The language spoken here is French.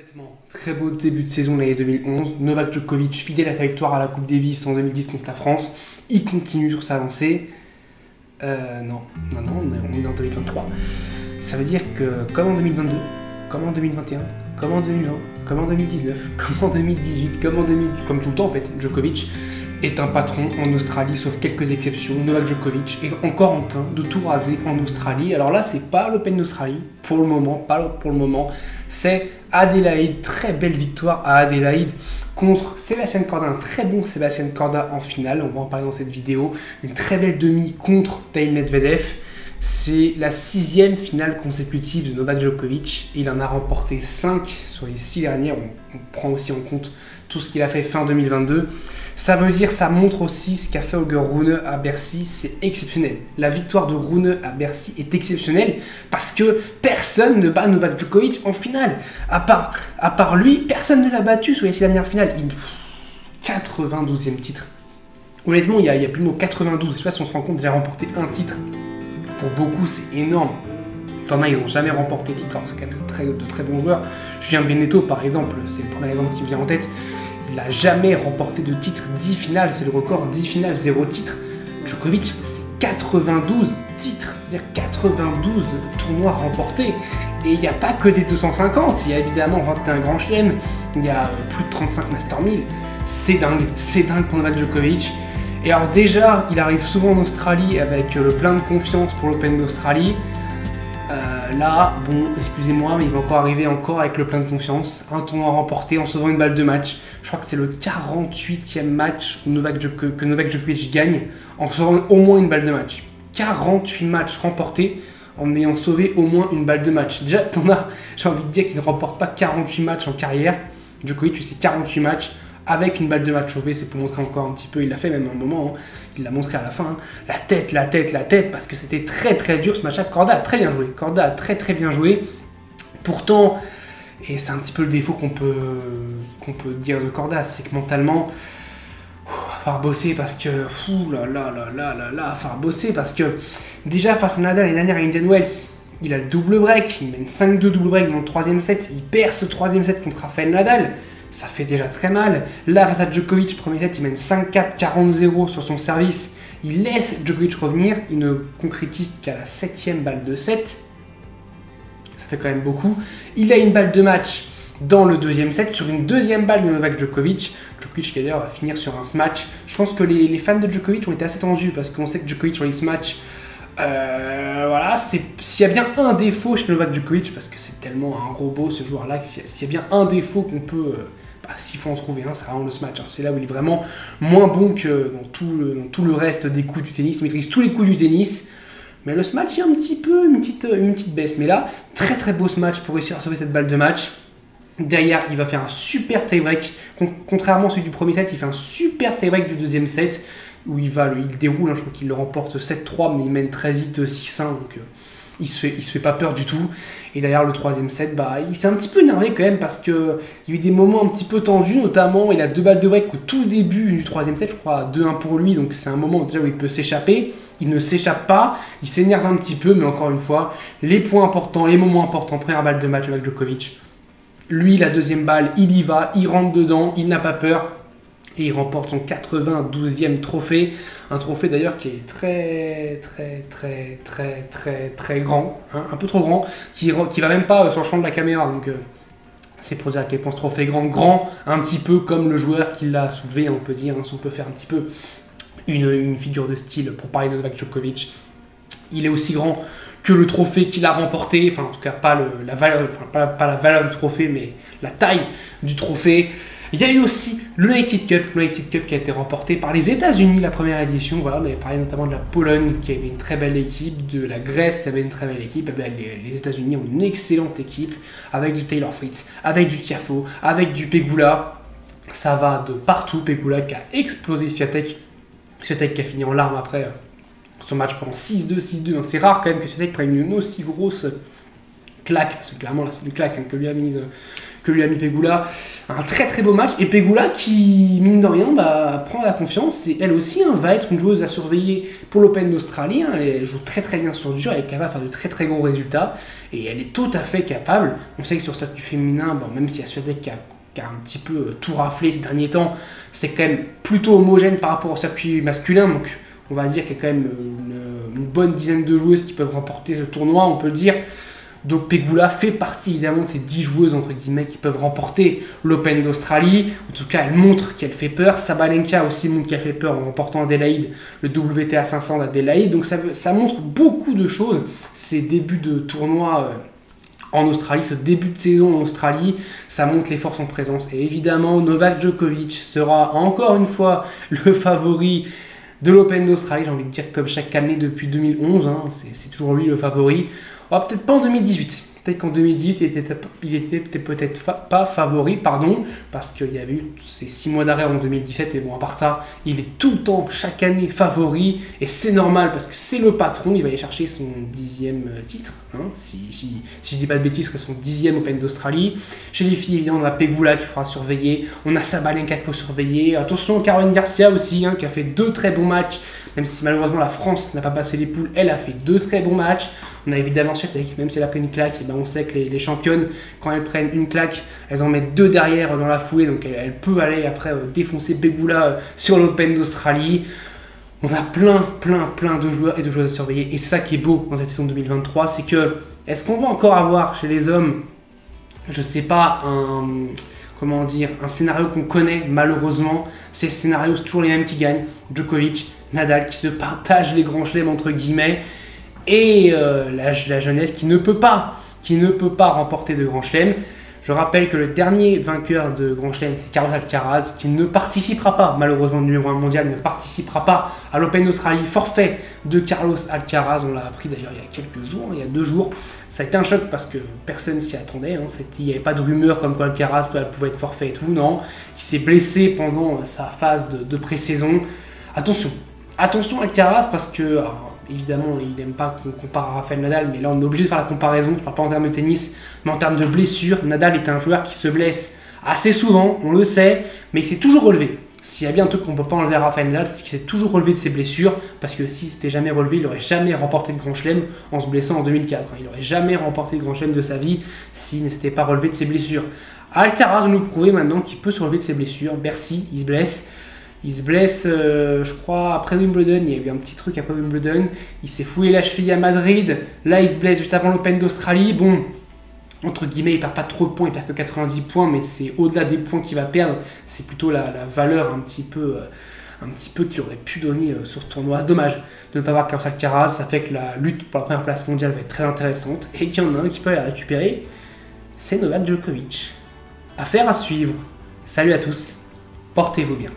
Honnêtement, très beau début de saison l'année 2011. Novak Djokovic, fidèle à sa victoire à la Coupe Davis en 2010 contre la France, il continue sur sa lancée. Non, on est en 2023. Ça veut dire que comme en 2022, comme en 2021, comme en 2020, comme en 2019, comme en 2018, comme tout le temps en fait, Djokovic est un patron en Australie, sauf quelques exceptions. Novak Djokovic est encore en train de tout raser en Australie. Alors là, c'est pas l'Open d'Australie, pour le moment, c'est Adélaïde. Très belle victoire à Adélaïde contre Sébastien Corda, un très bon Sébastien Corda en finale. On va en parler dans cette vidéo. Une très belle demi contre Daniil Medvedev. C'est la 6e finale consécutive de Novak Djokovic. Il en a remporté 5 sur les 6 dernières. On prend aussi en compte tout ce qu'il a fait fin 2022. Ça veut dire, ça montre aussi ce qu'a fait Holger Rune à Bercy, c'est exceptionnel. La victoire de Rune à Bercy est exceptionnelle parce que personne ne bat Novak Djokovic en finale. À part lui, personne ne l'a battu sur les 6 dernières finales. 92e titre. Honnêtement, il y a plus le mot 92. Je sais pas si on se rend compte, déjà remporté un titre. Pour beaucoup, c'est énorme. T'en as, ils n'ont jamais remporté de titre. Alors, c'est quand même de très bons joueurs. Julien Benneteau, par exemple, c'est le premier exemple qui me vient en tête. Il n'a jamais remporté de titre 10 finales, c'est le record 10 finales, 0 titre. Djokovic, c'est 92 titres, c'est-à-dire 92 tournois remportés. Et il n'y a pas que des 250, il y a évidemment 21 grands chelems, il y a plus de 35 Master 1000. C'est dingue pour Novak Djokovic. Et alors déjà, il arrive souvent en Australie avec le plein de confiance pour l'Open d'Australie. Là, bon, excusez-moi, mais il va encore arriver avec le plein de confiance. Un tournoi remporté en sauvant une balle de match. Je crois que c'est le 48e match que Novak Djokovic gagne en sauvant au moins une balle de match. 48 matchs remportés en ayant sauvé au moins une balle de match. Déjà, j'ai envie de dire qu'il ne remporte pas 48 matchs en carrière. Djokovic, c'est 48 matchs avec une balle de match sauvée. C'est pour montrer encore un petit peu, il l'a fait même à un moment, hein. Il l'a montré à la fin, hein. La tête, parce que c'était très dur ce match-là. Corda a très bien joué, Corda a très bien joué. Pourtant, et c'est un petit peu le défaut qu'on peut dire de Corda, c'est que mentalement, il va falloir bosser parce que, déjà face à Nadal l'année dernière à Indian Wells, il a le double break, il mène 5-2 double break dans le 3e set, il perd ce 3e set contre Rafael Nadal. Ça fait déjà très mal. Là, face à Djokovic, premier set, il mène 5-4, 40-0 sur son service. Il laisse Djokovic revenir. Il ne concrétise qu'à la 7e balle de set. Ça fait quand même beaucoup. Il a une balle de match dans le 2e set, sur une 2e balle de Novak Djokovic. Djokovic, qui d'ailleurs va finir sur un smash. Je pense que les fans de Djokovic ont été assez tendus parce qu'on sait que Djokovic sur les smash, voilà, s'il y a bien un défaut chez Novak Djokovic, parce que c'est tellement un robot ce joueur-là, s'il y a bien un défaut qu'on peut, s'il faut en trouver un, c'est vraiment le smash, hein. C'est là où il est vraiment moins bon que dans tout le reste des coups du tennis. Il maîtrise tous les coups du tennis, mais le smash, il y a un petit peu une petite baisse. Mais là, très beau smash pour réussir à sauver cette balle de match. Derrière, il va faire un super tie-break. Contrairement à celui du premier set, il fait un super tie-break du 2e set, où il déroule, hein, je crois qu'il le remporte 7-3, mais il mène très vite 6-1, donc il se fait pas peur du tout. Et derrière le 3e set, il s'est un petit peu énervé quand même, parce qu'il y a eu des moments un petit peu tendus, notamment il a 2 balles de break au tout début du 3e set, je crois 2-1 pour lui, donc c'est un moment déjà où il peut s'échapper. Il ne s'échappe pas, il s'énerve un petit peu, mais encore une fois, les points importants, les moments importants, première balle de match avec Djokovic. Lui, la 2e balle, il y va, il rentre dedans, il n'a pas peur. Et il remporte son 92e trophée. Un trophée d'ailleurs qui est très grand, hein, un peu trop grand, qui va même pas sur le champ de la caméra. Donc c'est pour dire à quel point ce trophée est grand, un petit peu comme le joueur qui l'a soulevé, on peut dire, hein, si on peut faire un petit peu une figure de style pour parler de Novak Djokovic. Il est aussi grand que le trophée qu'il a remporté, enfin en tout cas pas la valeur du trophée, mais la taille du trophée. Il y a eu aussi l'United Cup qui a été remporté par les États-Unis, la première édition. Voilà, on avait parlé notamment de la Pologne qui avait une très belle équipe, de la Grèce qui avait une très belle équipe. Les États-Unis ont une excellente équipe avec du Taylor Fritz, avec du Tiafoe, avec du Pegula. Ça va de partout. Pegula qui a explosé Swiatek qui a fini en larmes après son match pendant 6-2, 6-2. Hein. C'est rare quand même que Swiatek prenne une aussi grosse claque, parce que clairement là c'est une claque, hein, que lui a mis Pegula. Un très très beau match. Et Pegula qui, mine de rien, prend la confiance. Et elle aussi va être une joueuse à surveiller pour l'Open d'Australie. Elle joue très très bien sur dur. Elle est capable de faire de très très gros résultats. Et elle est tout à fait capable. On sait que sur circuit féminin, même si il y a Swiatek qui a un petit peu tout raflé ces derniers temps, c'est quand même plutôt homogène par rapport au circuit masculin. Donc on va dire qu'il y a quand même une bonne dizaine de joueuses qui peuvent remporter ce tournoi, on peut le dire. Donc Pegula fait partie évidemment de ces 10 joueuses entre guillemets qui peuvent remporter l'Open d'Australie. En tout cas, elle montre qu'elle fait peur. Sabalenka aussi montre qu'elle fait peur en remportant Adélaïde, le WTA 500 d'Adélaïde. Donc ça montre beaucoup de choses, ces débuts de tournoi en Australie, ce début de saison en Australie, ça montre les forces en présence. Et évidemment, Novak Djokovic sera encore une fois le favori de l'Open d'Australie, j'ai envie de dire comme chaque année depuis 2011, c'est toujours lui le favori. Peut-être pas en 2018, peut-être qu'en 2018 il était peut-être pas favori, parce qu'il y avait eu ces 6 mois d'arrêt en 2017, mais bon, à part ça, il est tout le temps, chaque année, favori, et c'est normal, parce que c'est le patron, il va aller chercher son 10e titre, si je dis pas de bêtises, ce serait son 10e Open d'Australie. Chez les filles, évidemment, on a Pegula qu'il faudra surveiller, on a Sabalenka qu'il faut surveiller, attention, Caroline Garcia aussi, qui a fait 2 très bons matchs, même si malheureusement la France n'a pas passé les poules, elle a fait 2 très bons matchs. On a évidemment Swiatek, même si elle a pris une claque, on sait que les championnes, quand elles prennent une claque, elles en mettent 2 derrière dans la foulée, donc elle peut aller après défoncer Pegula sur l'Open d'Australie. On a plein de joueurs et de joueuses à surveiller, et c'est ça qui est beau dans cette saison 2023, c'est que, est-ce qu'on va encore avoir chez les hommes, je sais pas, un scénario qu'on connaît malheureusement, ces scénarios, c'est toujours les mêmes qui gagnent, Djokovic, Nadal, qui se partagent les grands chelems entre guillemets, et la jeunesse qui ne peut pas remporter de Grand Chelem. Je rappelle que le dernier vainqueur de Grand Chelem, c'est Carlos Alcaraz, qui ne participera pas, malheureusement, numéro 1 mondial, ne participera pas à l'Open d'Australie. Forfait de Carlos Alcaraz, on l'a appris d'ailleurs il y a quelques jours, il y a 2 jours. Ça a été un choc parce que personne s'y attendait, il n'y avait pas de rumeur comme quoi Alcaraz pouvait être forfait et tout, non. Il s'est blessé pendant sa phase de pré-saison. Attention Alcaraz, parce que... évidemment, il n'aime pas qu'on compare à Rafael Nadal, mais là on est obligé de faire la comparaison, je ne parle pas en termes de tennis, mais en termes de blessures. Nadal est un joueur qui se blesse assez souvent, on le sait, mais il s'est toujours relevé. S'il y a bien un truc qu'on ne peut pas enlever à Rafael Nadal, c'est qu'il s'est toujours relevé de ses blessures, parce que s'il ne s'était jamais relevé, il n'aurait jamais remporté de Grand Chelem en se blessant en 2004. Il n'aurait jamais remporté de Grand Chelem de sa vie s'il ne s'était pas relevé de ses blessures. Alcaraz nous prouver maintenant qu'il peut se relever de ses blessures. Bercy, il se blesse. Il se blesse, je crois, après Wimbledon. Il y a eu un petit truc après Wimbledon. Il s'est fouillé la cheville à Madrid. Là, il se blesse juste avant l'Open d'Australie. Bon, entre guillemets, il perd pas trop de points. Il perd que 90 points, mais c'est au-delà des points qu'il va perdre. C'est plutôt la valeur un petit peu qu'il aurait pu donner sur ce tournoi. C'est dommage de ne pas avoir Carlos Alcaraz. Ça fait que la lutte pour la première place mondiale va être très intéressante. Et qu'il y en a un qui peut la récupérer. C'est Novak Djokovic. Affaire à suivre. Salut à tous. Portez-vous bien.